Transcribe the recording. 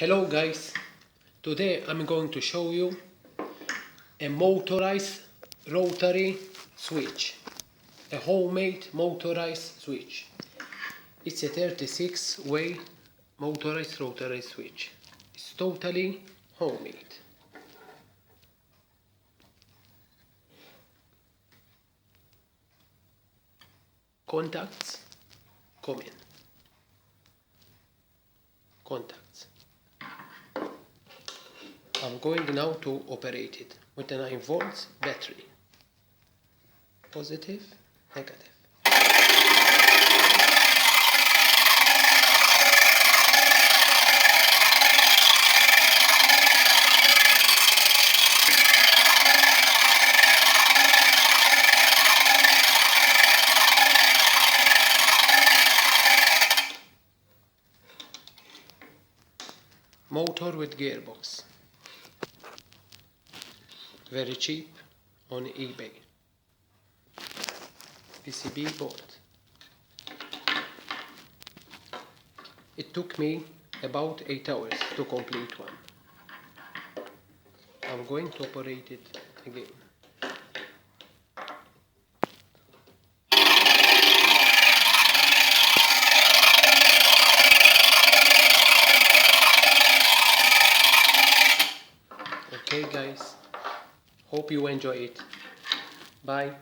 Hello guys, today I'm going to show you a motorized rotary switch, a homemade motorized switch. It's a 36-way motorized rotary switch. It's totally homemade. Contacts come in. Contacts. I'm going now to operate it with a 9 volts battery. Positive, negative. Motor with gearbox. Very cheap on eBay. PCB board. It took me about 8 hours to complete one. I'm going to operate it again. Okay guys, hope you enjoy it. Bye.